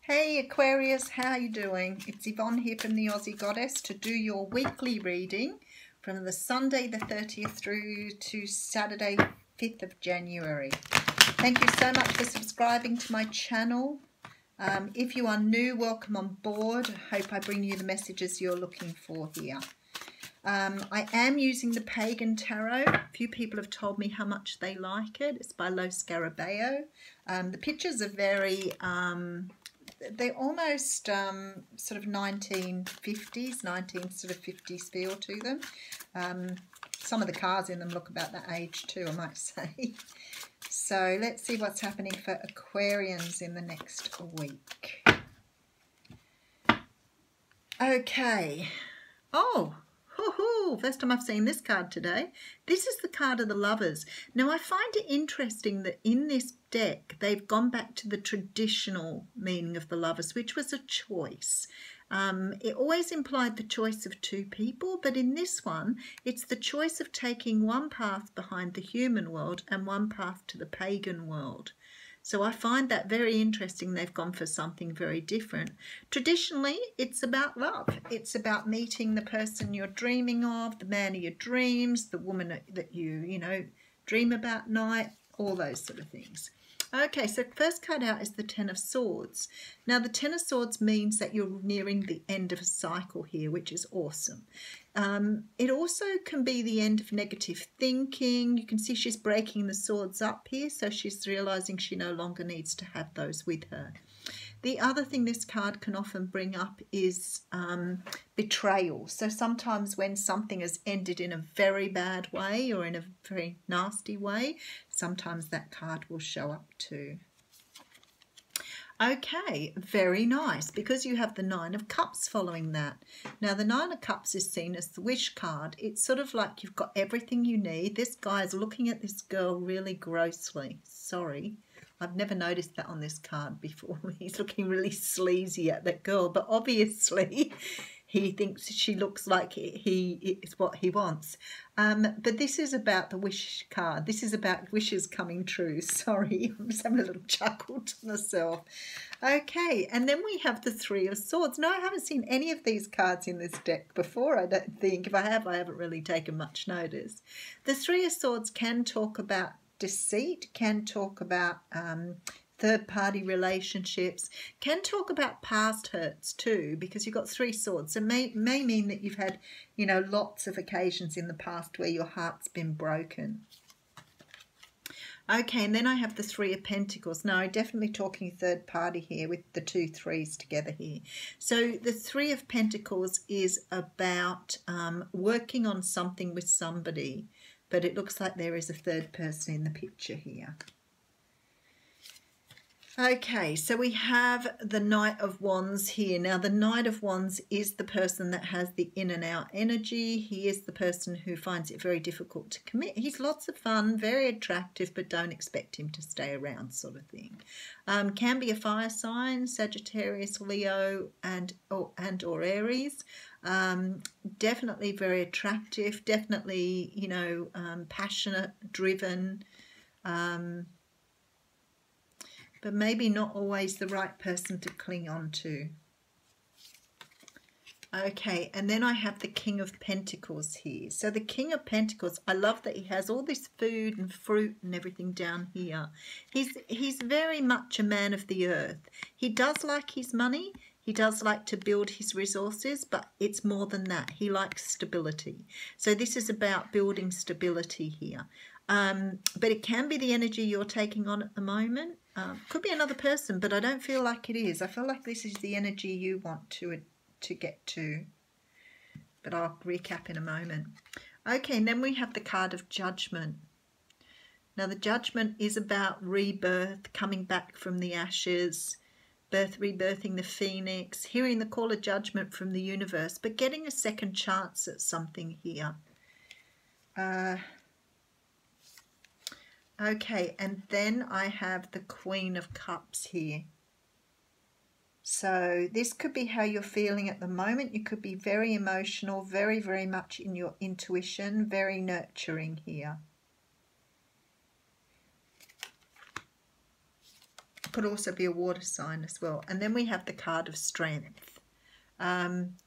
Hey Aquarius, how are you doing? It's Yvonne here from the Aussie Goddess to do your weekly reading from the Sunday the 30th through to Saturday 5th of January. Thank you so much for subscribing to my channel. If you are new, welcome on board. I hope I bring you the messages you're looking for here. I am using the Pagan Tarot. A few people have told me how much they like it. It's by Lo Scarabeo. The pictures are very... they're almost sort of 1950s, 50s feel to them. Some of the cards in them look about that age too, I might say. So let's see what's happening for Aquarians in the next week. Okay. Oh, first time I've seen this card today. This is the card of the Lovers. Now, I find it interesting that in this deck, they've gone back to the traditional meaning of the Lovers, which was a choice. It always implied the choice of two people, but in this one, it's the choice of taking one path behind the human world and one path to the pagan world. So I find that very interesting. They've gone for something very different. Traditionally, it's about love. It's about meeting the person you're dreaming of, the man of your dreams, the woman that you dream about at night, all those sort of things. Okay, so first card out is the Ten of Swords. Now, the Ten of Swords means that you're nearing the end of a cycle here, which is awesome. It also can be the end of negative thinking. You can see she's breaking the swords up here, so she's realising she no longer needs to have those with her. The other thing this card can often bring up is betrayal. So sometimes when something has ended in a very bad way or in a very nasty way, sometimes that card will show up too. Okay, very nice, because you have the Nine of Cups following that. Now, the Nine of Cups is seen as the wish card. It's sort of like you've got everything you need. This guy is looking at this girl really grossly. Sorry, I've never noticed that on this card before. He's looking really sleazy at that girl, but obviously he thinks she looks like he is what he wants. But this is about the wish card. This is about wishes coming true. Sorry, I'm just having a little chuckle to myself. Okay, and then we have the Three of Swords. No, I haven't seen any of these cards in this deck before, I don't think. If I have, I haven't really taken much notice. The Three of Swords can talk about deceit, can talk about third-party relationships, can talk about past hurts too, because you've got three swords. It may mean that you've had, lots of occasions in the past where your heart's been broken. Okay, and then I have the Three of Pentacles. Now, I'm definitely talking third party here with the two threes together here. So the Three of Pentacles is about working on something with somebody, but it looks like there is a third person in the picture here. Okay, so we have the Knight of Wands here. Now, the Knight of Wands is the person that has the in and out energy. He is the person who finds it very difficult to commit. He's lots of fun, very attractive, but don't expect him to stay around, sort of thing. Can be a fire sign, Sagittarius, Leo, and or Aries. Definitely very attractive, definitely, passionate, driven, but maybe not always the right person to cling on to. Okay, and then I have the King of Pentacles here. So the King of Pentacles, I love that he has all this food and fruit and everything down here. He's very much a man of the earth. He does like his money. He does like to build his resources, but it's more than that. He likes stability. So this is about building stability here. But it can be the energy you're taking on at the moment. Could be another person, but I don't feel like it is. I feel like this is the energy you want to get to. But I'll recap in a moment. Okay, and then we have the card of Judgment. Now, the Judgment is about rebirth, coming back from the ashes, rebirthing the phoenix, hearing the call of judgment from the universe, but getting a second chance at something here. Okay, and then I have the Queen of Cups here. So this could be how you're feeling at the moment. You could be very emotional, very, very much in your intuition, very nurturing here. Could also be a water sign as well. And then we have the card of strength.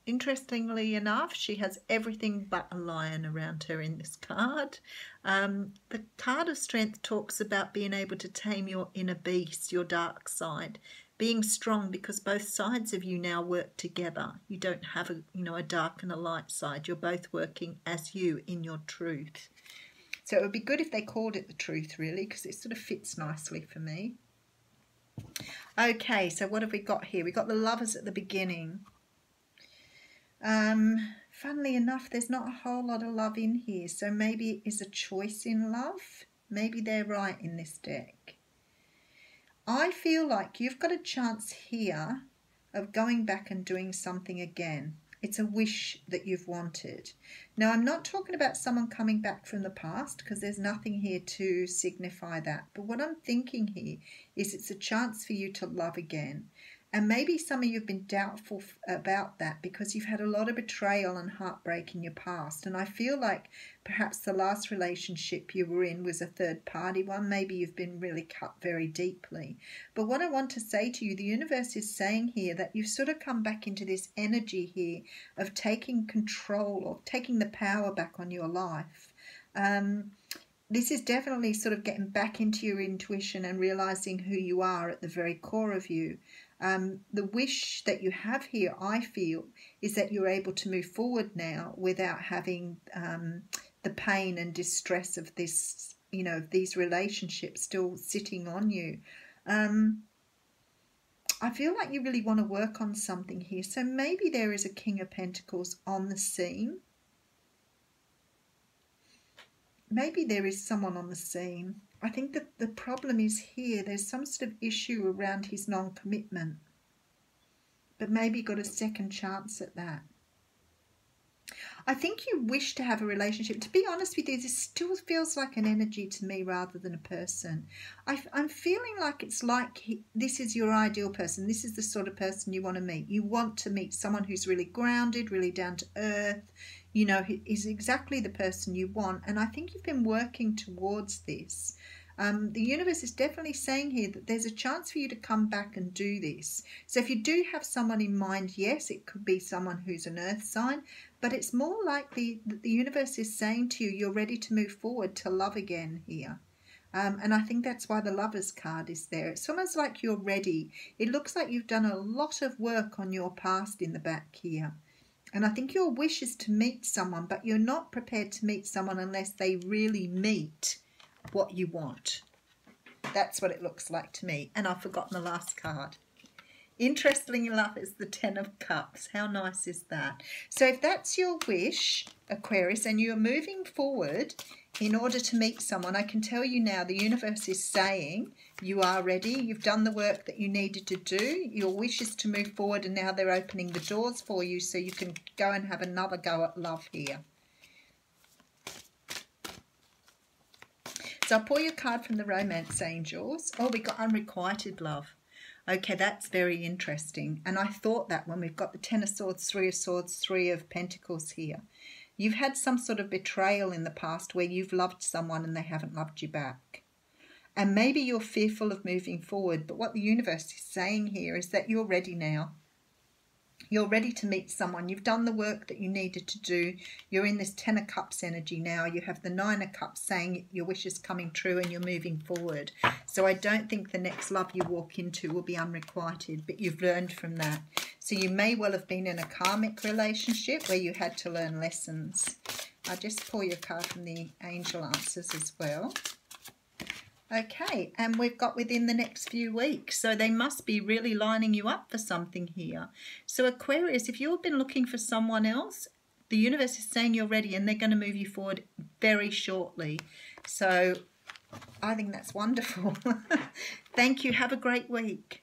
Interestingly enough, she has everything but a lion around her in this card. The card of strength talks about being able to tame your inner beast, your dark side, being strong, because both sides of you now work together. You don't have a dark and a light side. You're both working as you in your truth. So it would be good if they called it the truth, really, because it sort of fits nicely for me. Okay, so what have we got here? We got the lovers at the beginning. Funnily enough, there's not a whole lot of love in here, so maybe it is a choice in love. Maybe they're right in this deck. I feel like you've got a chance here of going back and doing something again. It's a wish that you've wanted. Now, I'm not talking about someone coming back from the past, because there's nothing here to signify that. But what I'm thinking here is it's a chance for you to love again. And maybe some of you have been doubtful about that because you've had a lot of betrayal and heartbreak in your past. And I feel like perhaps the last relationship you were in was a third party one. Maybe you've been really cut very deeply. But what I want to say to you, the universe is saying here that you've sort of come back into this energy here of taking control, or taking the power back on your life. This is definitely sort of getting back into your intuition and realizing who you are at the very core of you. The wish that you have here, I feel, is that you're able to move forward now without having the pain and distress of this, these relationships still sitting on you. I feel like you really want to work on something here. So maybe there is a King of Pentacles on the scene. Maybe there is someone on the scene. I think that the problem is here, there's some sort of issue around his non-commitment. But maybe got a second chance at that. I think you wish to have a relationship. To be honest with you, this still feels like an energy to me rather than a person. I'm feeling like it's like this is your ideal person. This is the sort of person you want to meet. You want to meet someone who's really grounded, really down to earth, is exactly the person you want. And I think you've been working towards this. The universe is definitely saying here that there's a chance for you to come back and do this. So if you do have someone in mind, yes, it could be someone who's an earth sign, but it's more likely that the universe is saying to you, you're ready to move forward to love again here. And I think that's why the Lovers card is there. It's almost like you're ready. It looks like you've done a lot of work on your past in the back here. And I think your wish is to meet someone, but you're not prepared to meet someone unless they really meet what you want. That's what it looks like to me. And I've forgotten the last card. Interestingly enough, it's the 10 of Cups. How nice is that? So if that's your wish, Aquarius, and you're moving forward in order to meet someone, I can tell you now the universe is saying you are ready. You've done the work that you needed to do. Your wish is to move forward, and now they're opening the doors for you so you can go and have another go at love here. So I'll pull your card from the Romance Angels. Oh, we got Unrequited Love. Okay, that's very interesting. And I thought that when we've got the 10 of Swords, 3 of Swords, 3 of Pentacles here. You've had some sort of betrayal in the past where you've loved someone and they haven't loved you back. And maybe you're fearful of moving forward, but what the universe is saying here is that you're ready now. You're ready to meet someone. You've done the work that you needed to do. You're in this 10 of Cups energy now. You have the 9 of Cups saying your wish is coming true and you're moving forward. So I don't think the next love you walk into will be unrequited, but you've learned from that. So you may well have been in a karmic relationship where you had to learn lessons. I'll just pull your card from the Angel Answers as well. Okay, and we've got within the next few weeks, so they must be really lining you up for something here. So Aquarius, if you've been looking for someone else, the universe is saying you're ready and they're going to move you forward very shortly. So I think that's wonderful. Thank you. Have a great week.